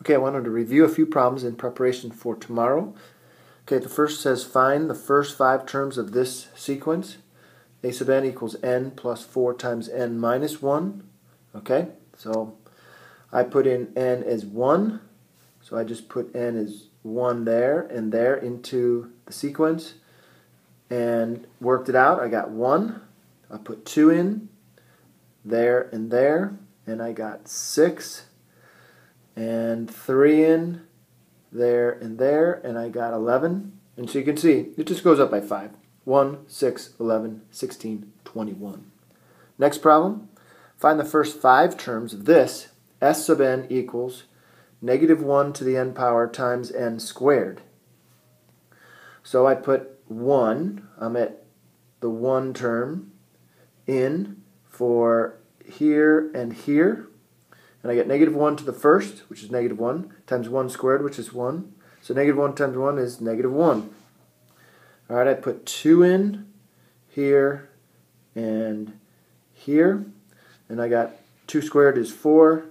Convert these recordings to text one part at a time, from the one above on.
Okay, I wanted to review a few problems in preparation for tomorrow. Okay, the first says find the first 5 terms of this sequence. A sub n equals n plus 4 times n minus 1. Okay, so I put in n as 1. So I just put n as 1 there and there into the sequence and worked it out. I got 1. I put 2 in there, and I got 6. And 3 in there, and I got 11. And so you can see, it just goes up by 5. 1, 6, 11, 16, 21. Next problem, find the first 5 terms of this. S sub n equals negative 1 to the n power times n squared. So I put 1, I'm at the 1 term, in for here and here. And I get negative 1 to the first, which is negative 1, times 1 squared, which is 1. So negative 1 times 1 is negative 1. Alright, I put 2 in here and here. And I got 2 squared is 4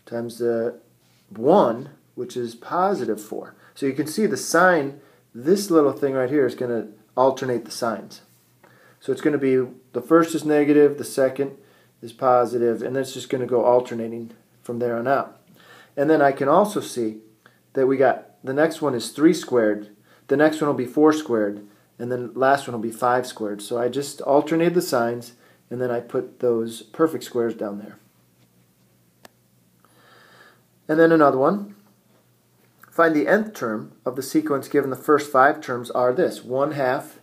times the 1, which is positive 4. So you can see the sign, this little thing right here is going to alternate the signs. So it's going to be, the first is negative, the second is positive, and then it's just going to go alternating from there on out. And then I can also see that we got, the next one is 3 squared, the next one will be 4 squared, and then the last one will be 5 squared. So I just alternated the signs, and then I put those perfect squares down there. And then another one. Find the nth term of the sequence given the first 5 terms are this: 1/2,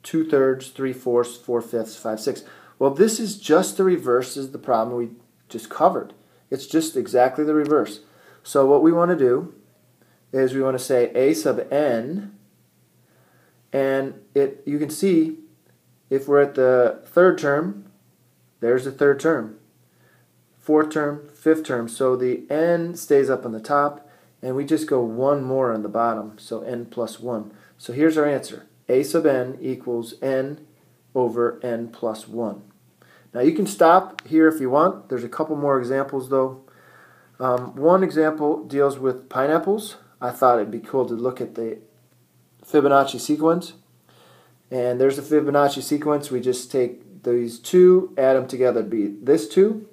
2/3, 3/4, 4/5, 5/6. Well, this is just the reverse as the problem we just covered. It's just exactly the reverse. So what we want to do is we want to say a sub n, and you can see if we're at the 3rd term, there's the 3rd term, 4th term, 5th term. So the n stays up on the top, and we just go 1 more on the bottom, so n plus 1. So here's our answer. A sub n equals n over n plus 1. Now you can stop here if you want. There's a couple more examples though. One example deals with pineapples. I thought it'd be cool to look at the Fibonacci sequence. And there's the Fibonacci sequence. We just take these 2, add them together to be this 2,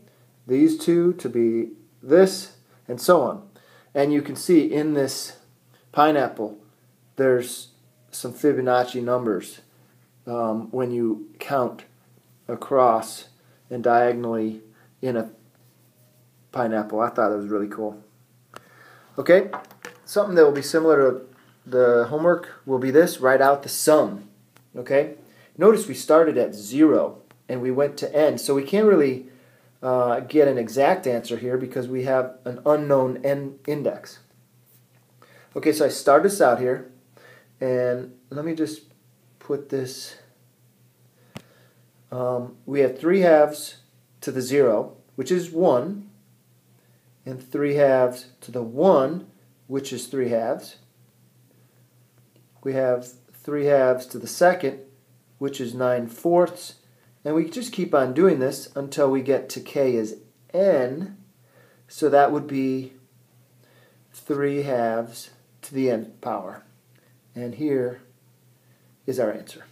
these 2 to be this, and so on. And you can see in this pineapple there's some Fibonacci numbers when you count across and diagonally in a pineapple. I thought that was really cool. Okay, something that will be similar to the homework will be this: write out the sum. Okay, notice we started at 0 and we went to n, so we can't really get an exact answer here because we have an unknown n index. Okay, so I start this out here, and let me just put this. We have 3 halves to the 0, which is 1, and 3 halves to the 1, which is 3 halves. We have 3 halves to the 2nd, which is 9/4, and we just keep on doing this until we get to k is n, so that would be 3 halves to the nth power. And here is our answer.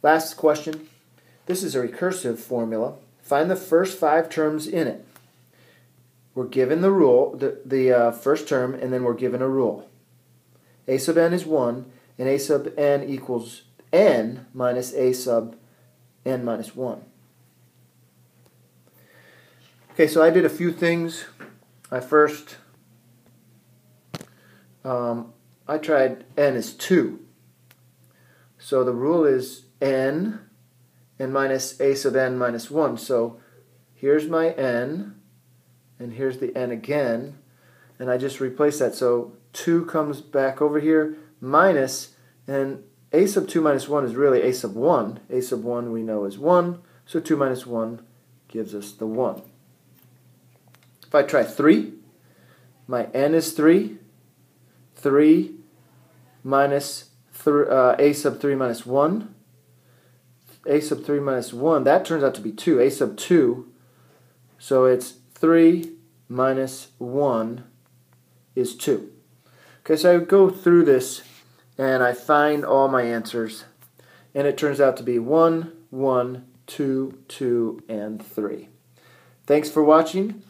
Last question. This is a recursive formula. Find the first 5 terms in it. We're given the rule, the first term, and then we're given a rule. A sub n is 1, and a sub n equals n minus a sub n minus 1. Okay, so I did a few things. I first, I tried n is 2. So the rule is n minus a sub n minus 1. So here's my n, and here's the n again, and I just replace that. So 2 comes back over here, minus, and a sub 2 minus 1 is really a sub 1. A sub 1 we know is 1, so 2 minus 1 gives us the 1. If I try 3, my n is 3. 3 minus a sub 3 minus 1. A sub 3 minus 1, that turns out to be 2. A sub 2, so it's 3 minus 1 is 2. Okay, so I go through this and I find all my answers, and it turns out to be 1, 1, 2, 2, and 3. Thanks for watching.